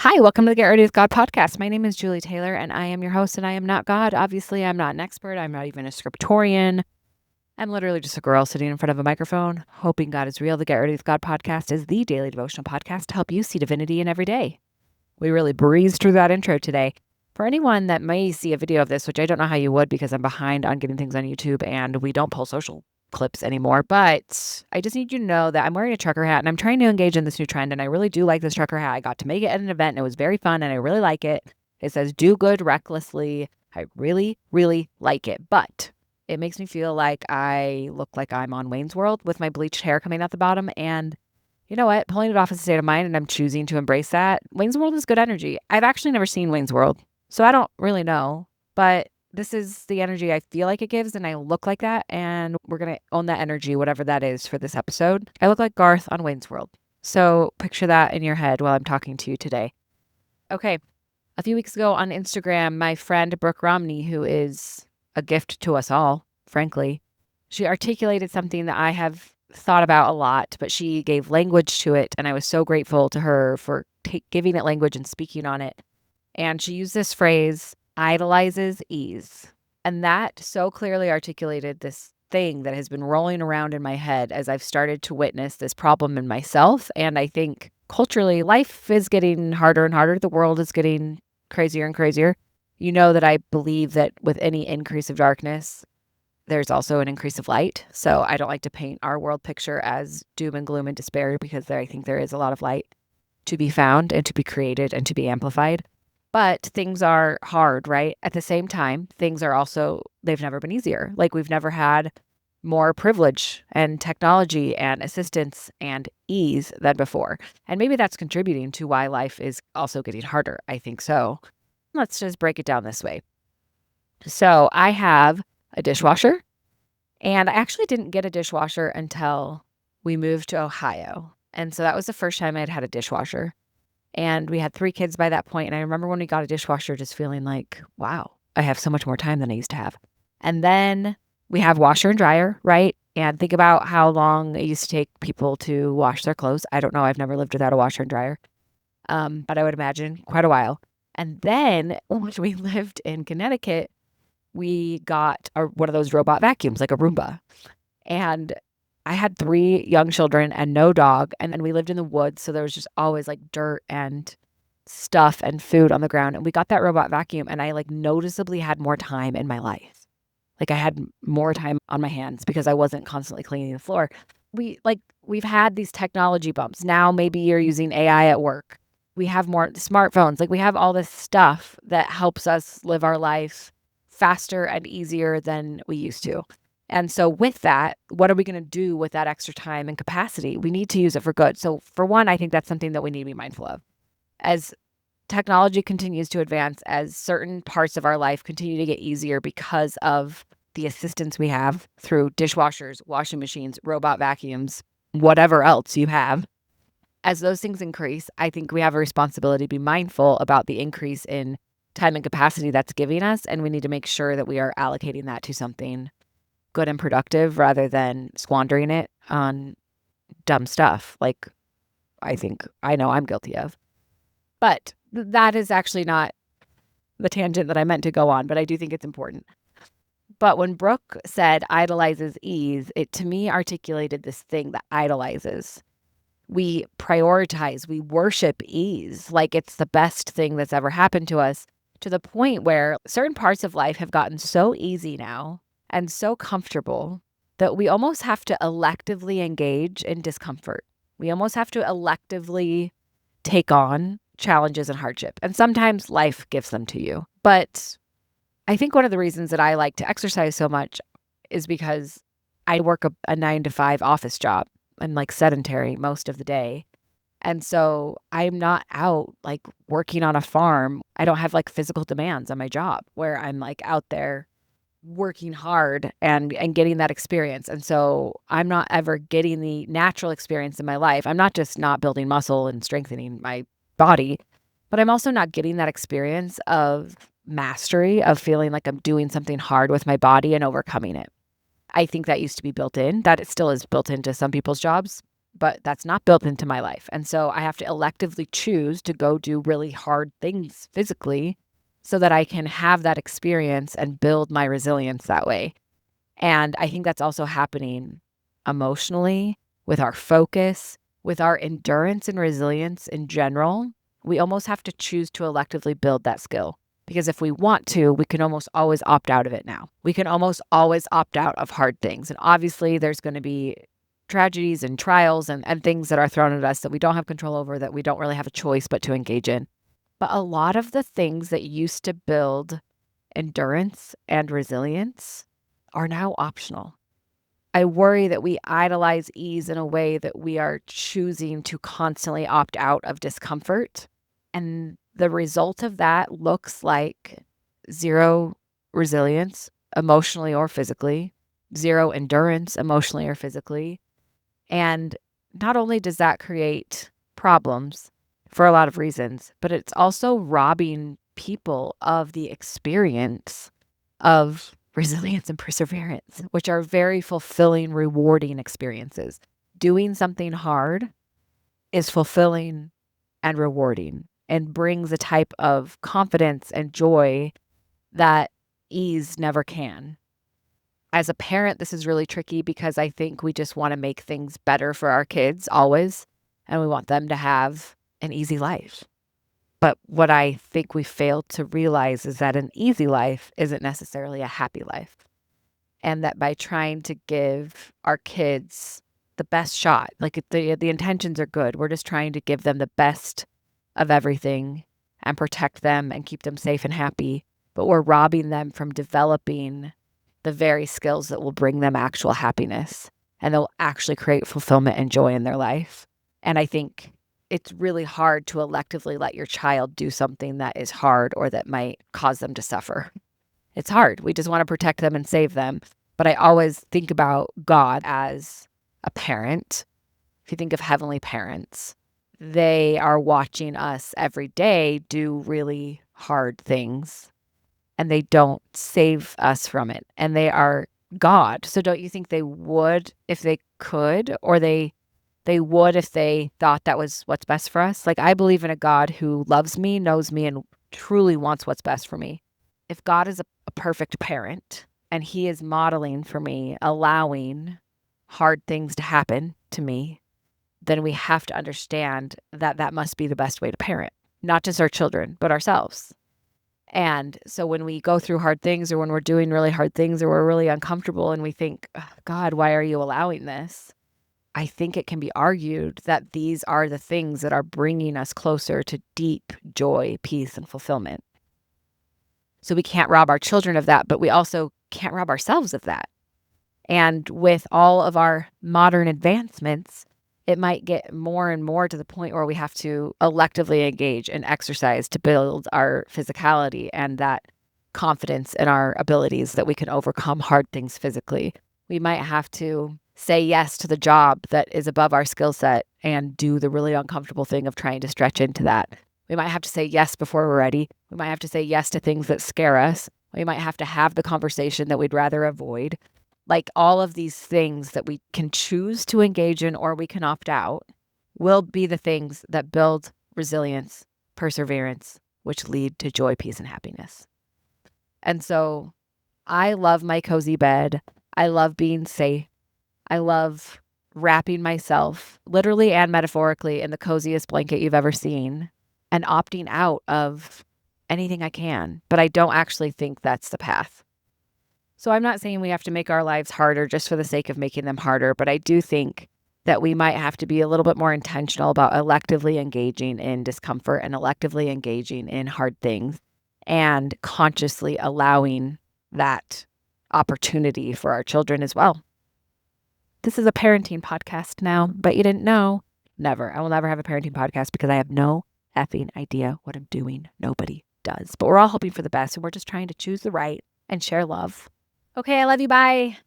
Hi, welcome to the Get Ready with God podcast. My name is Julie Taylor, and I am your host, and I am not God. Obviously, I'm not an expert. I'm not even a scriptorian. I'm literally just a girl sitting in front of a microphone, hoping God is real. The Get Ready with God podcast is the daily devotional podcast to help you see divinity in every day. We really breezed through that intro today. For anyone that may see a video of this, which I don't know how you would because I'm behind on getting things on YouTube and we don't pull social clips anymore, but I just need you to know that I'm wearing a trucker hat and I'm trying to engage in this new trend, and I really do like this trucker hat. I got to make it at an event and it was very fun and I really like it. It says do good recklessly. I really, really like it, but it makes me feel like I look like I'm on Wayne's World with my bleached hair coming out the bottom, and you know what? Pulling it off is a state of mind, and I'm choosing to embrace that. Wayne's World is good energy. I've actually never seen Wayne's World, so I don't really know, but this is the energy I feel like it gives, and I look like that, and we're going to own that energy, whatever that is, for this episode. I look like Garth on Wayne's World. So picture that in your head while I'm talking to you today. Okay. A few weeks ago on Instagram, my friend Brooke Romney, who is a gift to us all, frankly, she articulated something that I have thought about a lot, but she gave language to it, and I was so grateful to her for giving it language and speaking on it. And she used this phrase, idolizes ease. And that so clearly articulated this thing that has been rolling around in my head as I've started to witness this problem in myself. And I think culturally, life is getting harder and harder. The world is getting crazier and crazier. You know that I believe that with any increase of darkness, there's also an increase of light. So I don't like to paint our world picture as doom and gloom and despair, because I think there is a lot of light to be found and to be created and to be amplified. But things are hard, right? At the same time, things are also, they've never been easier. Like we've never had more privilege and technology and assistance and ease than before. And maybe that's contributing to why life is also getting harder. I think so. Let's just break it down this way. So I have a dishwasher, and I actually didn't get a dishwasher until we moved to Ohio. And so that was the first time I'd had a dishwasher. And we had 3 kids by that point. And I remember when we got a dishwasher just feeling like, wow, I have so much more time than I used to have. And then we have washer and dryer, right? And think about how long it used to take people to wash their clothes. I don't know. I've never lived without a washer and dryer. But I would imagine quite a while. And then when we lived in Connecticut, we got one of those robot vacuums, like a Roomba. And I had 3 young children and no dog, and we lived in the woods, so there was just always like dirt and stuff and food on the ground. And we got that robot vacuum, and I like noticeably had more time in my life. Like I had more time on my hands because I wasn't constantly cleaning the floor. We've had these technology bumps. Now maybe you're using AI at work. We have more smartphones. Like we have all this stuff that helps us live our life faster and easier than we used to. And so with that, what are we going to do with that extra time and capacity? We need to use it for good. So for one, I think that's something that we need to be mindful of. As technology continues to advance, as certain parts of our life continue to get easier because of the assistance we have through dishwashers, washing machines, robot vacuums, whatever else you have, as those things increase, I think we have a responsibility to be mindful about the increase in time and capacity that's giving us, and we need to make sure that we are allocating that to something good and productive rather than squandering it on dumb stuff like I know I'm guilty of. But that is actually not the tangent that I meant to go on, but I do think it's important. But when Brooke said idolizes ease, it to me articulated this thing that idolizes. We prioritize, we worship ease like it's the best thing that's ever happened to us, to the point where certain parts of life have gotten so easy now and so comfortable that we almost have to electively engage in discomfort. We almost have to electively take on challenges and hardship. And sometimes life gives them to you. But I think one of the reasons that I like to exercise so much is because I work a 9-to-5 office job. I'm like sedentary most of the day. And so I'm not out like working on a farm. I don't have like physical demands on my job where I'm like out there working hard and getting that experience. And so I'm not ever getting the natural experience in my life. I'm not just not building muscle and strengthening my body, but I'm also not getting that experience of mastery, of feeling like I'm doing something hard with my body and overcoming it. I think that used to be built in, that it still is built into some people's jobs. but that's not built into my life. And so I have to electively choose to go do really hard things physically so that I can have that experience and build my resilience that way. And I think that's also happening emotionally with our focus, with our endurance and resilience in general. We almost have to choose to electively build that skill. Because if we want to, we can almost always opt out of it now. We can almost always opt out of hard things. And obviously, there's going to be tragedies and trials and things that are thrown at us that we don't have control over, that we don't really have a choice but to engage in. But a lot of the things that used to build endurance and resilience are now optional. I worry that we idolize ease in a way that we are choosing to constantly opt out of discomfort. And the result of that looks like zero resilience, emotionally or physically, zero endurance, emotionally or physically. And not only does that create problems for a lot of reasons, but it's also robbing people of the experience of resilience and perseverance, which are very fulfilling, rewarding experiences. Doing something hard is fulfilling and rewarding and brings a type of confidence and joy that ease never can. As a parent, this is really tricky because I think we just want to make things better for our kids always, and we want them to have an easy life. But what I think we fail to realize is that an easy life isn't necessarily a happy life. And that by trying to give our kids the best shot, like the intentions are good, we're just trying to give them the best of everything and protect them and keep them safe and happy. But we're robbing them from developing the very skills that will bring them actual happiness and they'll actually create fulfillment and joy in their life. And I think it's really hard to electively let your child do something that is hard or that might cause them to suffer. It's hard. We just want to protect them and save them. But I always think about God as a parent. If you think of heavenly parents, they are watching us every day do really hard things and they don't save us from it. And they are God. So don't you think they would if they could, or they would if they thought that was what's best for us? Like, I believe in a God who loves me, knows me, and truly wants what's best for me. If God is a perfect parent and he is modeling for me, allowing hard things to happen to me, then we have to understand that that must be the best way to parent, not just our children, but ourselves. And so when we go through hard things or when we're doing really hard things or we're really uncomfortable and we think, God, why are you allowing this? I think it can be argued that these are the things that are bringing us closer to deep joy, peace, and fulfillment. So we can't rob our children of that, but we also can't rob ourselves of that. And with all of our modern advancements, it might get more and more to the point where we have to electively engage in exercise to build our physicality and that confidence in our abilities that we can overcome hard things physically. We might have to say yes to the job that is above our skill set and do the really uncomfortable thing of trying to stretch into that. We might have to say yes before we're ready. We might have to say yes to things that scare us. We might have to have the conversation that we'd rather avoid. Like, all of these things that we can choose to engage in or we can opt out will be the things that build resilience, perseverance, which lead to joy, peace, and happiness. And so I love my cozy bed. I love being safe. I love wrapping myself, literally and metaphorically, in the coziest blanket you've ever seen and opting out of anything I can. But I don't actually think that's the path. So I'm not saying we have to make our lives harder just for the sake of making them harder, but I do think that we might have to be a little bit more intentional about electively engaging in discomfort and electively engaging in hard things and consciously allowing that opportunity for our children as well. This is a parenting podcast now, but you didn't know. Never. I will never have a parenting podcast because I have no effing idea what I'm doing. Nobody does. But we're all hoping for the best and we're just trying to choose the right and share love. Okay, I love you. Bye.